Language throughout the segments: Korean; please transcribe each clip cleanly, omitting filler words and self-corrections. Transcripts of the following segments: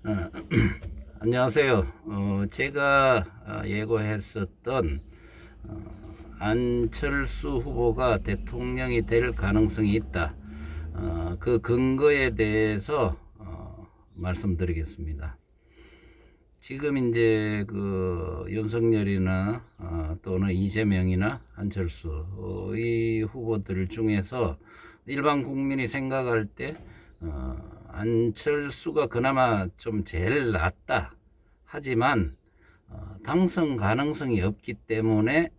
어, 안녕하세요. 제가 예고했었던 안철수 후보가 대통령이 될 가능성이 있다. 그 근거에 대해서 말씀드리겠습니다. 지금 이제 그 윤석열이나 또는 이재명이나 안철수 이 후보들 중에서 일반 국민이 생각할 때 안철수가 그나마 좀 제일 낫다. 하지만 당선 가능성이 없기 때문에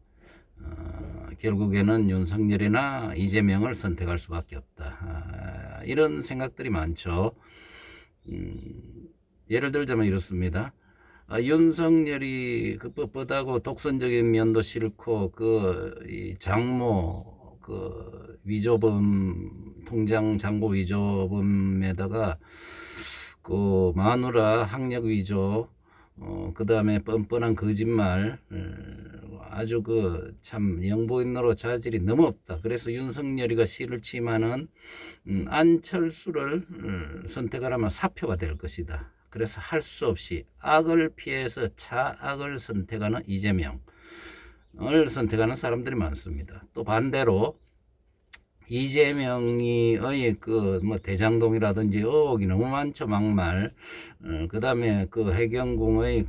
결국에는 윤석열이나 이재명을 선택할 수밖에 없다. 이런 생각들이 많죠. 예를 들자면 이렇습니다. 윤석열이 그 뻣뻣하고 독선적인 면도 싫고 이 장모 위조범 통장 잔고 위조범에다가 그 마누라 학력 위조 그 다음에 뻔뻔한 거짓말 아주 참 영부인으로 자질이 너무 없다. 그래서 윤석열이가 실을 치면은 안철수를 선택하라면 사표가 될 것이다. 그래서 할 수 없이 악을 피해서 차악을 선택하는 이재명을 선택하는 사람들이 많습니다. 또 반대로 이재명이의 대장동이라든지 의혹이 너무 많죠. 막말. 그다음에 해경궁의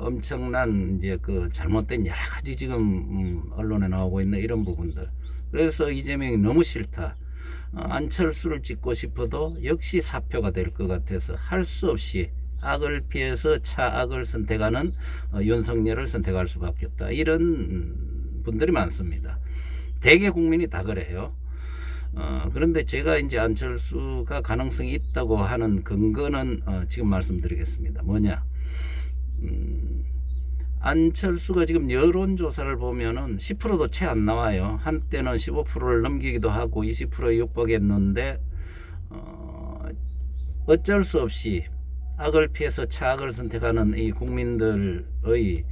엄청난 이제 잘못된 여러 가지 지금 언론에 나오고 있는 이런 부분들. 그래서 이재명이 너무 싫다. 안철수를 찍고 싶어도 역시 사표가 될 것 같아서 할 수 없이 악을 피해서 차악을 선택하는 윤석열을 선택할 수밖에 없다. 이런 분들이 많습니다. 대개 국민이 다 그래요. 그런데 제가 이제 안철수가 가능성이 있다고 하는 근거는 지금 말씀드리겠습니다. 뭐냐? 안철수가 지금 여론조사를 보면은 10%도 채 안 나와요. 한때는 15%를 넘기기도 하고 20%에 육박했는데 어쩔 수 없이 악을 피해서 차악을 선택하는 이 국민들의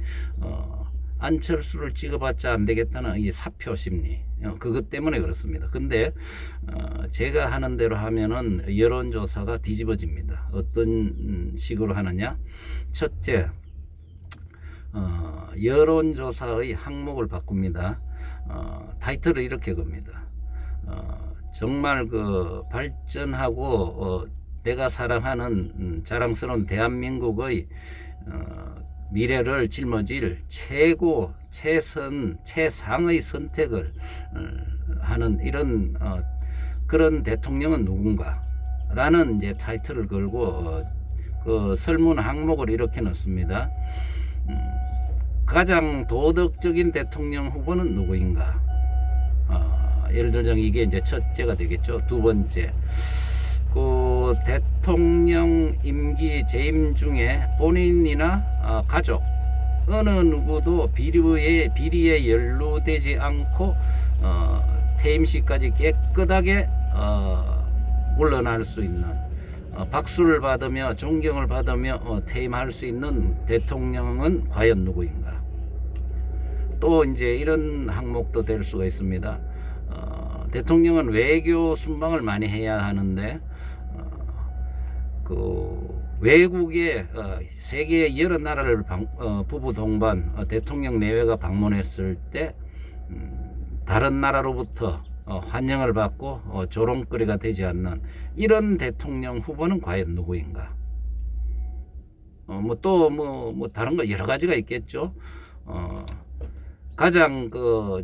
안철수를 찍어봤자 안 되겠다는 이 사표 심리, 그것 때문에 그렇습니다. 근데 제가 하는 대로 하면은 여론조사가 뒤집어집니다. 어떤 식으로 하느냐? 첫째, 여론조사의 항목을 바꿉니다. 타이틀을 이렇게 겁니다. 정말 발전하고 내가 사랑하는 자랑스러운 대한민국의 미래를 짊어질 최고, 최상의 선택을 하는 이런 그런 대통령은 누군가? 라는 이제 타이틀을 걸고 설문 항목을 이렇게 넣습니다. 가장 도덕적인 대통령 후보는 누구인가? 예를 들자면 이게 이제 첫째가 되겠죠. 두 번째, 대통령 임기 재임 중에 본인이나 가족 어느 누구도 비리에 연루되지 않고 퇴임 시까지 깨끗하게 물러날 수 있는, 박수를 받으며 존경을 받으며 퇴임할 수 있는 대통령은 과연 누구인가? 또 이제 이런 항목도 될 수가 있습니다. 대통령은 외교 순방을 많이 해야 하는데 외국에 세계 여러 나라를 부부 동반 대통령 내외가 방문했을 때 다른 나라로부터 환영을 받고 조롱거리가 되지 않는 이런 대통령 후보는 과연 누구인가? 다른 거 여러 가지가 있겠죠. 가장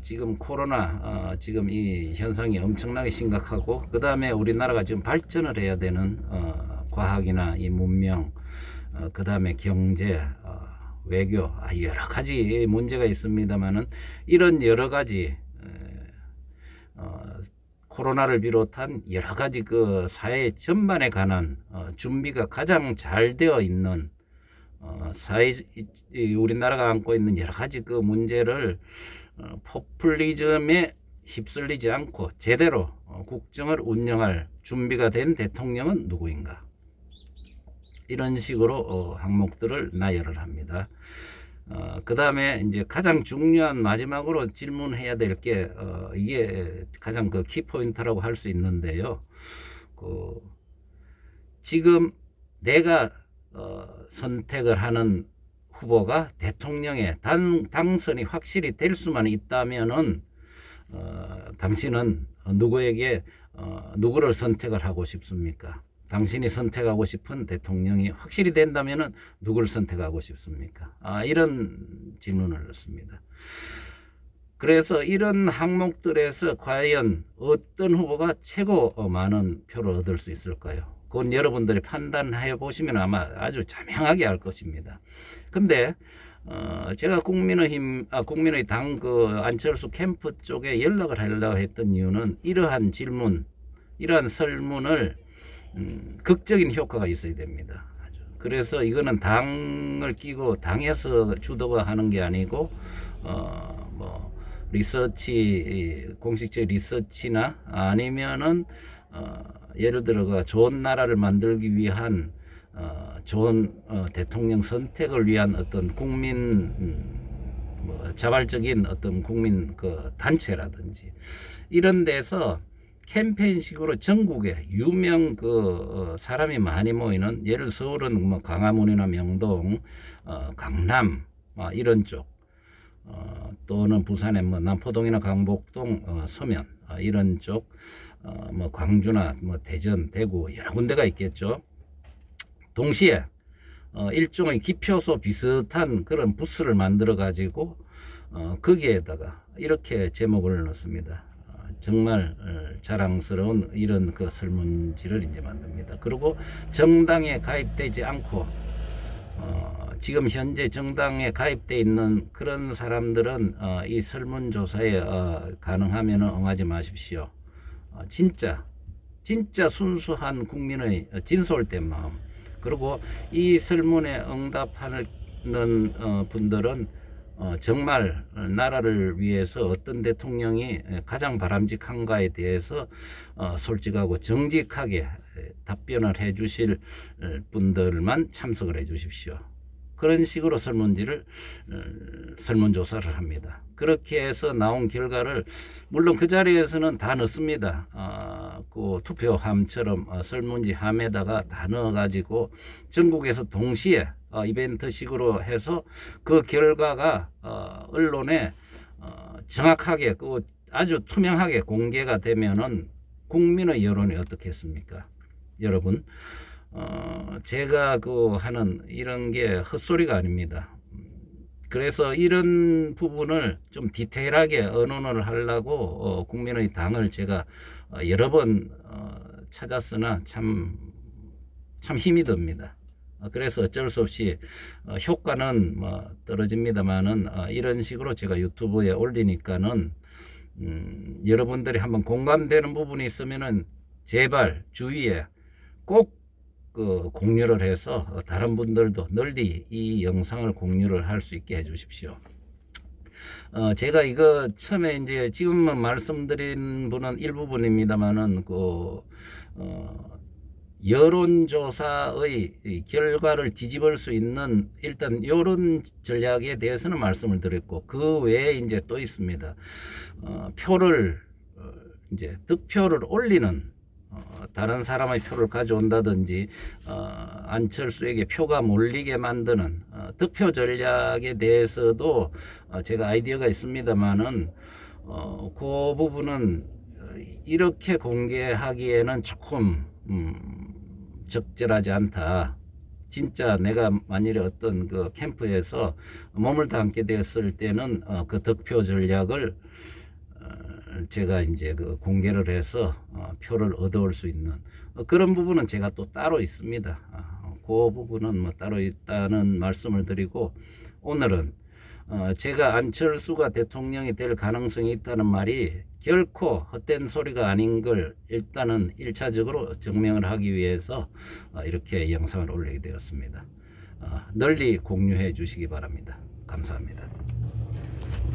지금 코로나 지금 이 현상이 엄청나게 심각하고, 그 다음에 우리나라가 지금 발전을 해야 되는 과학이나 이 문명, 그 다음에 경제, 외교, 여러 가지 문제가 있습니다만은 이런 여러 가지 코로나를 비롯한 여러 가지 사회 전반에 관한 준비가 가장 잘 되어 있는 우리나라가 안고 있는 여러 가지 문제를 포퓰리즘에 휩쓸리지 않고 제대로 국정을 운영할 준비가 된 대통령은 누구인가? 이런 식으로 항목들을 나열을 합니다. 그 다음에 이제 가장 중요한 마지막으로 질문해야 될 게 이게 가장 키포인트라고 할 수 있는데요. 지금 내가 선택을 하는 후보가 대통령의 당선이 확실히 될 수만 있다면은 당신은 누구에게 누구를 선택을 하고 싶습니까? 당신이 선택하고 싶은 대통령이 확실히 된다면은 누구를 선택하고 싶습니까? 이런 질문을 했습니다. 그래서 이런 항목들에서 과연 어떤 후보가 최고 많은 표를 얻을 수 있을까요? 그건 여러분들이 판단해 보시면 아마 아주 자명하게 알 것입니다. 근데 제가 국민의당 그 안철수 캠프 쪽에 연락을 하려고 했던 이유는 이러한 설문을 극적인 효과가 있어야 됩니다. 그래서 이거는 당을 끼고 당에서 주도가 하는 게 아니고 뭐 공식적 리서치나 아니면은 예를 들어가 좋은 나라를 만들기 위한 좋은 대통령 선택을 위한 어떤 국민 자발적인 어떤 국민 그 단체라든지 이런 데서 캠페인식으로 전국에 유명 사람이 많이 모이는, 예를 서울은 뭐 광화문이나 명동, 강남 이런 쪽, 또는 부산의 뭐 남포동이나 강북동, 서면 이런 쪽, 뭐 광주나 뭐 대전, 대구 여러 군데가 있겠죠. 동시에 일종의 기표소 비슷한 그런 부스를 만들어 가지고 거기에다가 이렇게 제목을 넣습니다. 정말 자랑스러운 이런 그 설문지를 이제 만듭니다. 그리고 정당에 가입되지 않고 지금 현재 정당에 가입돼 있는 그런 사람들은 이 설문조사에 가능하면 응하지 마십시오. 진짜 순수한 국민의 진솔된 마음, 그리고 이 설문에 응답하는 분들은 정말 나라를 위해서 어떤 대통령이 가장 바람직한가에 대해서 솔직하고 정직하게 답변을 해 주실 분들만 참석을 해 주십시오. 그런 식으로 설문조사를 합니다. 그렇게 해서 나온 결과를 물론 그 자리에서는 다 넣습니다. 그 투표함처럼 설문지 함에다가 다 넣어가지고 전국에서 동시에 이벤트식으로 해서 그 결과가 언론에 정확하게 아주 투명하게 공개가 되면은 국민의 여론이 어떻겠습니까? 여러분, 제가 하는 이런 게 헛소리가 아닙니다. 그래서 이런 부분을 좀 디테일하게 언론을 하려고 국민의 당을 제가 여러 번 찾았으나 참 힘이 듭니다. 그래서 어쩔 수 없이 효과는 떨어집니다만은 이런 식으로 제가 유튜브에 올리니까는 여러분들이 한번 공감되는 부분이 있으면은 제발 주위에 꼭 공유를 해서 다른 분들도 널리 이 영상을 공유를 할 수 있게 해 주십시오. 제가 이거 처음에 이제 지금 말씀드린 분은 일부분입니다만은 여론조사의 결과를 뒤집을 수 있는 일단 이런 전략에 대해서는 말씀을 드렸고, 그 외에 이제 또 있습니다. 표를 이제 득표를 올리는, 다른 사람의 표를 가져온다든지 안철수에게 표가 몰리게 만드는 득표 전략에 대해서도 제가 아이디어가 있습니다만은 그 부분은 이렇게 공개하기에는 조금 적절하지 않다. 진짜 내가 만일에 어떤 그 캠프에서 머물다 앉게 되었을 때는 그 득표 전략을 제가 이제 공개를 해서 표를 얻어올 수 있는 그런 부분은 제가 또 따로 있습니다. 그 부분은 따로 있다는 말씀을 드리고, 오늘은 제가 안철수가 대통령이 될 가능성이 있다는 말이 결코 헛된 소리가 아닌 걸 일단은 1차적으로 증명을 하기 위해서 이렇게 영상을 올리게 되었습니다. 널리 공유해 주시기 바랍니다. 감사합니다.